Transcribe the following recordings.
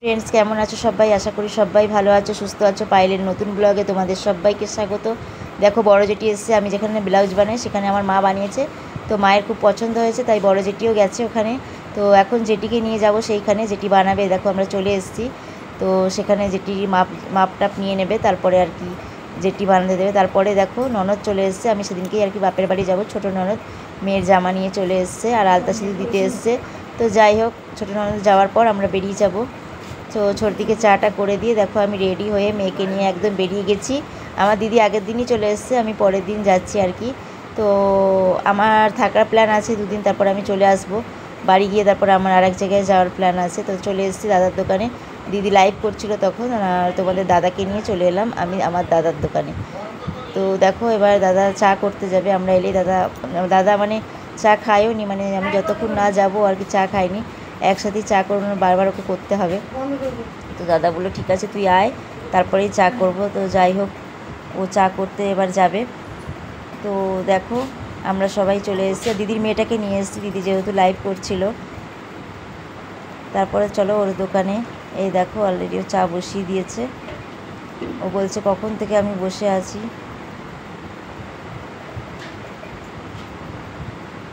Friends কেমন আছো সবাই? আশা করি সবাই ভালো আছো, সুস্থ আছো। পায়েলের নতুন ব্লগে তোমাদের সবাইকে স্বাগত। দেখো বড় জেঠি এসেছে, আমি যেখানে ব্লাউজ বানাই সেখানে আমার মা বানিয়েছে, তো মায়ের খুব পছন্দ হয়েছে, তাই বড় জেঠিও গেছে ওখানে। তো এখন জেঠিকে নিয়ে যাব সেইখানে, জেঠি বানাবে। দেখো আমরা চলে এসেছি, তো সেখানে জেঠির মাপটাপ নিয়ে নেবে, তারপরে আর কি জেঠি বানাতে দেবে। তারপরে দেখো ননদ চলে এসছে, আমি সেদিনকেই আর কি বাপের বাড়ি যাব। ছোটো ননদ মেয়ের জামা নিয়ে চলে এসছে আর আলতা সিঁদুর দিতে এসছে। তো যাই হোক, ছোটো ননদ যাওয়ার পর আমরা বেরিয়ে যাব। তো ছোটদিকে চাটা করে দিয়ে দেখো আমি রেডি হয়ে মেয়েকে নিয়ে একদম বেরিয়ে গেছি। আমার দিদি আগের দিনই চলে এসছে, আমি পরের দিন যাচ্ছি আর কি। তো আমার থাকার প্ল্যান আছে দুদিন, তারপর আমি চলে আসব বাড়ি গিয়ে। তারপর আমার আর এক জায়গায় যাওয়ার প্ল্যান আছে। তো চলে এসেছি দাদার দোকানে, দিদি লাইভ করছিল তখন, আর তোমাদের দাদাকে নিয়ে চলে এলাম আমি আমার দাদার দোকানে। তো দেখো এবার দাদা চা করতে যাবে, আমরা এলেই দাদা মানে চা খায়ও নি, মানে আমি যতক্ষণ না যাব আর কি চা খাইনি। একসাথেই চা করানো বারবার ওকে করতে হবে। তো দাদা বললো ঠিক আছে তুই আয়, তারপরেই চা করব। তো যাই হোক, ও চা করতে এবার যাবে। তো দেখো আমরা সবাই চলে এসেছি, দিদির মেয়েটাকে নিয়ে এসেছি, দিদি যেহেতু লাইভ করছিল। তারপরে চলো ওর দোকানে। এই দেখো অলরেডি ও চা বসিয়ে দিয়েছে, ও বলছে কখন থেকে আমি বসে আছি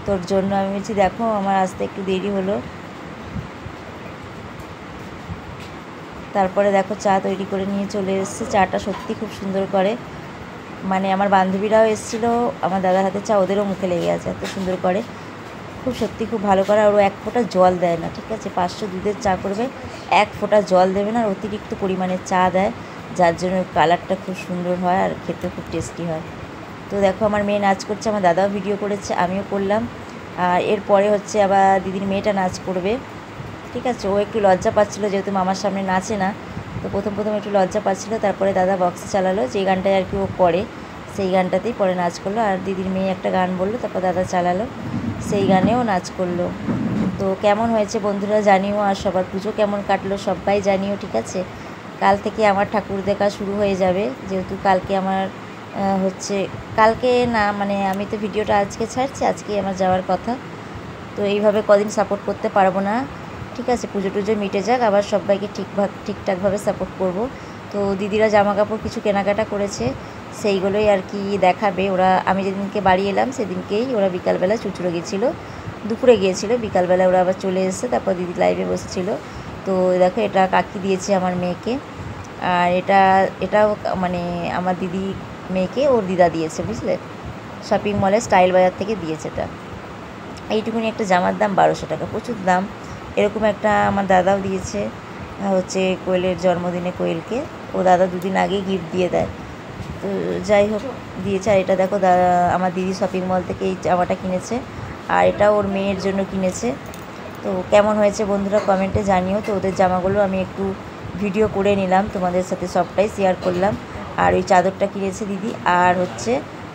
তোর জন্য। আমি বলছি দেখো আমার আসতে একটু দেরি হলো। তারপরে দেখো চা তৈরি করে নিয়ে চলে এসেছে। চাটা সত্যি খুব সুন্দর করে, মানে আমার বান্ধবীরাও এসেছিলো, আমার দাদার হাতে চা ওদেরও মুখে লেগে আছে, এত সুন্দর করে, খুব সত্যি খুব ভালো করে। আর ও এক ফোঁটা জল দেয় না, ঠিক আছে? 500 দুধের চা করবে, এক ফোঁটা জল দেবে না, আর অতিরিক্ত পরিমাণে চা দেয়, যার জন্য কালারটা খুব সুন্দর হয় আর খেতে খুব টেস্টি হয়। তো দেখো আমার মেয়ে নাচ করছে, আমার দাদাও ভিডিও করেছে, আমিও করলাম। আর এরপরে হচ্ছে আবার দিদির মেয়েটা নাচ করবে, ঠিক আছে? ও একটু লজ্জা পাচ্ছিলো, যেহেতু মামার সামনে নাচে না, তো প্রথম একটু লজ্জা পাচ্ছিলো। তারপরে দাদা বক্সে চালালো, যে গানটায় আর কি ও করে সেই গানটাতেই পরে নাচ করলো। আর দিদির মেয়ে একটা গান বললো, তারপর দাদা চালালো, সেই গানেও নাচ করলো। তো কেমন হয়েছে বন্ধুরা জানিও, আর সবার পুজো কেমন কাটলো সবাই জানিও, ঠিক আছে? কাল থেকে আমার ঠাকুর দেখা শুরু হয়ে যাবে, যেহেতু কালকে আমার হচ্ছে, কালকে না মানে আমি তো ভিডিওটা আজকে ছাড়ছি, আজকেই আমার যাওয়ার কথা। তো এইভাবে কদিন সাপোর্ট করতে পারবো না, ঠিক আছে? পুজো টুজো মিটে যাক, আবার সবাইকে ঠিকঠাকভাবে সাপোর্ট করব। তো দিদিরা জামা কাপড় কিছু কেনাকাটা করেছে, সেইগুলোই আর কি দেখাবে ওরা। আমি যেদিনকে বাড়ি এলাম সেদিনকেই ওরা বিকালবেলা চুঁচুড়ো গিয়েছিলো, দুপুরে গিয়েছিলো, বিকালবেলা ওরা আবার চলে এসেছে। তারপর দিদি লাইভে বসেছিল। তো দেখো এটা কাকি দিয়েছে আমার মেয়েকে, আর এটাও মানে আমার দিদি মেয়েকে ওর দিদা দিয়েছে, বুঝলে? শপিং মলে স্টাইল বাজার থেকে দিয়েছে এটা। এইটুকুনি একটা জামার দাম 1200 টাকা, প্রচুর দাম। এরকম একটা আমার দাদাও দিয়েছে, হচ্ছে কোয়েলের জন্মদিনে কোয়েলকে ও দাদা দুদিন আগেই গিফট দিয়ে দেয়। তো যাই হোক দিয়েছে। আর এটা দেখো আমার দিদি শপিং মল থেকে এই জামাটা কিনেছে, আর এটা ওর মেয়ের জন্য কিনেছে। তো কেমন হয়েছে বন্ধুরা কমেন্টে জানিও। তো ওদের জামাগুলো আমি একটু ভিডিও করে নিলাম, তোমাদের সাথে সবটাই শেয়ার করলাম। আর ওই চাদরটা কিনেছে দিদি, আর হচ্ছে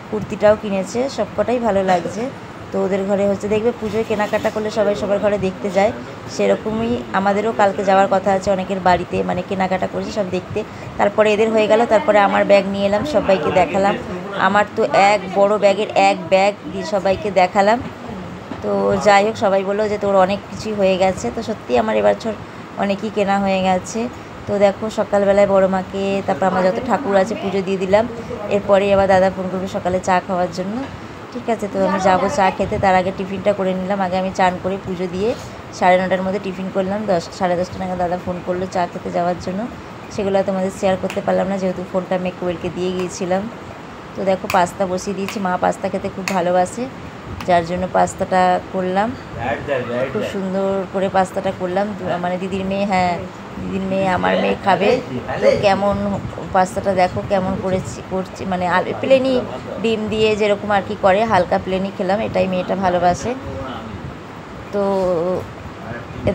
কুর্তিটাও কিনেছে, সবকটাই ভালো লাগছে। তো ওদের ঘরে হচ্ছে দেখবে পুজোয় কেনাকাটা করলে সবাই সবার ঘরে দেখতে যায়, সেরকমই আমাদেরও কালকে যাওয়ার কথা আছে অনেকের বাড়িতে, মানে কেনাকাটা করেছে সব দেখতে। তারপরে এদের হয়ে গেল, তারপরে আমার ব্যাগ নিয়ে এলাম, সবাইকে দেখালাম। আমার তো এক বড় ব্যাগের এক ব্যাগ দিয়ে সবাইকে দেখালাম। তো যাই হোক সবাই বললো যে তোর অনেক কিছুই হয়ে গেছে। তো সত্যি আমার এবছর অনেকই কেনা হয়ে গেছে। তো দেখো সকালবেলায় বড় মাকে, তারপর আমার যত ঠাকুর আছে পুজো দিয়ে দিলাম। এরপরে আবার দাদা ফোন করবে সকালে চা খাওয়ার জন্য, ঠিক আছে? তো আমি যাবো চা খেতে, তার আগে টিফিনটা করে নিলাম। আগে আমি চান করে পুজো দিয়ে 9:30টার মধ্যে টিফিন করলাম, 10-10:30 নাগাদ দাদা ফোন করলো চা খেতে যাওয়ার জন্য। সেগুলো তোমাদের শেয়ার করতে পারলাম না, যেহেতু ফোনটা আমি কোয়েলকে দিয়ে গিয়েছিলাম। তো দেখো পাস্তা বসিয়ে দিয়েছি, মা পাস্তা খেতে খুব ভালোবাসে, যার জন্য পাস্তাটা করলাম, খুব সুন্দর করে পাস্তাটা করলাম। মানে দিদির মেয়ে, হ্যাঁ দিদির মেয়ে আমার মেয়ে খাবে। তো কেমন পাস্তাটা দেখো কেমন করছি, মানে প্লেনই ডিম দিয়ে যেরকম আর কি করে, হালকা প্লেনই খেলাম, এটাই মেয়েটা ভালোবাসে। তো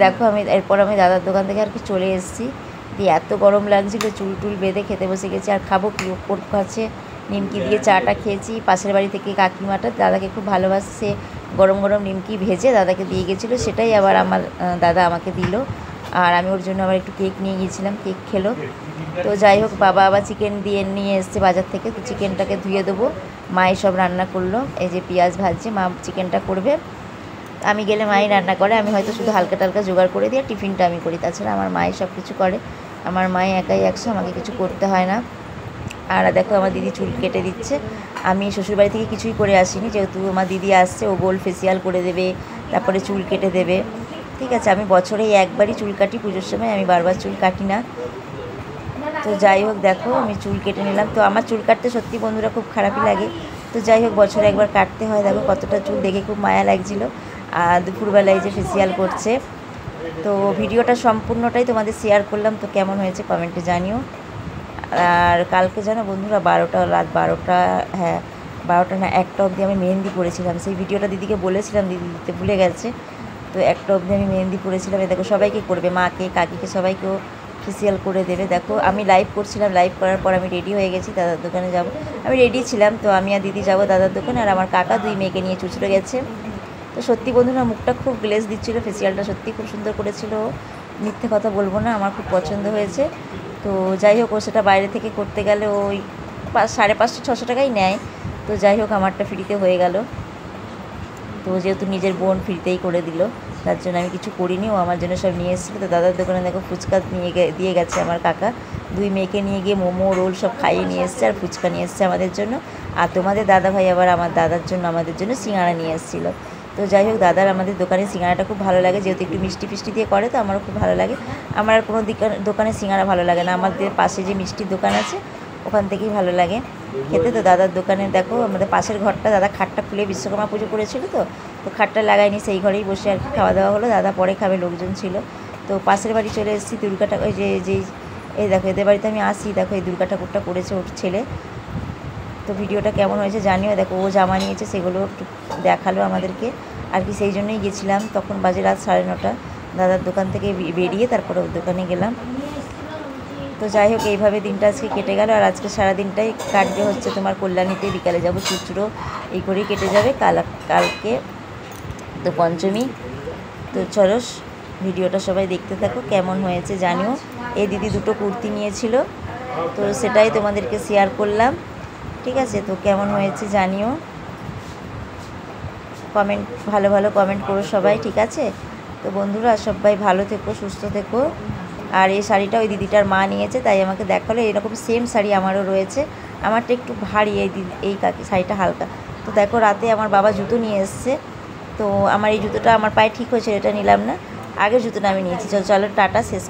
দেখো এরপর আমি দাদার দোকান থেকে আর কি চলে এসেছি, দিয়ে এত গরম লাগছিলো, চুল টুল বেঁধে খেতে বসে গেছি। আর খাবো কি, ওর কাছে নিমকি দিয়ে চাটা খেয়েছি। পাশের বাড়ি থেকে কাকিমাটা দাদাকে খুব ভালোবাসে, গরম গরম নিমকি ভেজে দাদাকে দিয়ে গেছিলো, সেটাই আবার আমার দাদা আমাকে দিল। আর আমি ওর জন্য আবার একটু কেক নিয়ে গিয়েছিলাম, কেক খেলো। তো যাই হোক বাবা আবার চিকেন নিয়ে এসছে বাজার থেকে, তো চিকেনটাকে ধুয়ে দেবো। মাই সব রান্না করলো, এই যে পেঁয়াজ ভাজছে, মা চিকেনটা করবে। আমি গেলে মাই রান্না করে, আমি হয়তো শুধু হালকা টালকা জোগাড় করে দিয়ে টিফিনটা আমি করি। তাছাড়া আমার মাই সব কিছু করে, আমার মাই একাই 100, আমাকে কিছু করতে হয় না। আর দেখো আমার দিদি চুল কেটে দিচ্ছে। আমি শ্বশুরবাড়ি থেকে কিছুই করে আসিনি, যেহেতু আমার দিদি আসছে, ও গোল্ড ফেসিয়াল করে দেবে, তারপরে চুল কেটে দেবে। ঠিক আছে, আমি বছরে একবারই চুল কাটি পুজোর সময়, আমি বারবার চুল কাটি না। তো যাই হোক, দেখো আমি চুল কেটে নিলাম। তো আমার চুল কাটতে সত্যি বন্ধুরা খুব খারাপই লাগে, তো যাই হোক বছরে একবার কাটতে হয়। দেখো কতটা চুল, দেখে খুব মায়া লাগছিল। আর দুপুরবেলায় যে ফেসিয়াল করছে, তো ভিডিওটা সম্পূর্ণটাই তোমাদের শেয়ার করলাম। তো কেমন হয়েছে কমেন্টে জানিও। আর কালকে জানো বন্ধুরা, রাত 12টা, হ্যাঁ 12টা না 1টা অবধি আমি মেহেন্দি পড়েছিলাম। সেই ভিডিওটা দিদিকে বলেছিলাম, দিদি দিতে ভুলে গেছে। তো 1টা অবধি আমি মেহেন্দি পড়েছিলাম। দেখো সবাইকে করবে, মাকে, কাকিকে, সবাইকেও ফেসিয়াল করে দেবে। দেখো আমি লাইভ করছিলাম, লাইভ করার পর আমি রেডি হয়ে গেছি, দাদার দোকানে যাব। আমি রেডি ছিলাম, তো আমি আর দিদি যাব দাদার দোকানে, আর আমার কাকা 2 মেয়েকে নিয়ে চুচড়ে গেছে। তো সত্যি বন্ধুরা মুখটা খুব গ্লেজ দিচ্ছিলো, ফেসিয়ালটা সত্যি খুব সুন্দর করেছিল, মিথ্যে কথা বলবো না, আমার খুব পছন্দ হয়েছে। তো যাই হোক, ও সেটা বাইরে থেকে করতে গেলে ওই 550-600 টাকাই নেয়। তো যাই হোক আমারটা ফ্রিতে হয়ে গেল। তো যেহেতু নিজের বোন ফ্রিতেই করে দিল, তার জন্য আমি কিছু করিনি, ও আমার জন্য সব নিয়ে এসেছিলো। তো দাদার দোকানে দেখো ফুচকা দিয়ে গেছে আমার কাকা, 2 মেয়েকে নিয়ে গিয়ে মোমো রোল সব খাইয়ে নিয়ে এসছে, আর ফুচকা নিয়ে এসছে আমাদের জন্য। আর তোমাদের দাদা ভাই আবার আমার দাদার জন্য, আমাদের জন্য সিঙ্গাড়া নিয়ে এসেছিলো। তো যাই হোক, দাদার আমাদের দোকানে সিঙ্গাড়াটা খুব ভালো লাগে, যেহেতু একটু মিষ্টি ফিষ্টি দিয়ে করে, তো আমারও খুব ভালো লাগে। আমার আর কোনো দোকানে সিঙ্গাড়া ভালো লাগে না, আমাদের পাশে যে মিষ্টির দোকান আছে ওখান থেকেই ভালো লাগে খেতে। তো দাদার দোকানে দেখো আমাদের পাশের ঘরটা, দাদা খাটটা খুলে বিশ্বকর্মা পুজো করেছিল, তো খাটটা লাগাইনি, সেই ঘরেই বসে আর কি খাওয়া দাওয়া হলো। দাদা পরে খাবে, লোকজন ছিল। তো পাশের বাড়ি চলে এসেছি, দুর্গাটা ওই যেই এই দেখো এদের বাড়িতে আমি আসি, দেখো এই দুর্গা ঠাকুরটা করেছে ওর ছেলে। তো ভিডিওটা কেমন হয়েছে জানিও। দেখো ও জামা নিয়েছে, সেগুলো একটু দেখালো আমাদেরকে আর কি, সেই জন্যই গেছিলাম। তখন বাজে রাত 9:30, দাদার দোকান থেকে বেরিয়ে তারপরে ওর দোকানে গেলাম। তো যাই হোক এইভাবে দিনটা আজকে কেটে গেল। আর আজকে সারাদিনটাই কাটবে হচ্ছে তোমার কল্যাণীতে, বিকালে যাব চুচড়ো, এই করেই কেটে যাবে। কালকে তো পঞ্চমী। তো চলো ভিডিওটা সবাই দেখতে থাকো, কেমন হয়েছে জানিও। এই দিদি 2টো কুর্তি নিয়েছিল, তো সেটাই তোমাদেরকে শেয়ার করলাম। ঠিক আছে, তো কেমন হয়েছে জানিও, ভালো ভালো কমেন্ট করো সবাই, ঠিক আছে। তো বন্ধুরা সবাই ভালো থেকো, সুস্থ থেকো। আর এই শাড়িটা ওই দিদিটার মা নিয়েছে, তাই আমাকে দেখালো। এরকম সেম শাড়ি আমারও রয়েছে, আমারটা একটু ভারী, এই শাড়িটা হালকা। তো দেখো রাতে আমার বাবা জুতো নিয়ে এসছে, তো আমার এই জুতোটা আমার পায়ে ঠিক হয়েছে, এটা নিলাম না, আগের জুতোটা আমি নিয়েছি। চলো টাটা, শেষ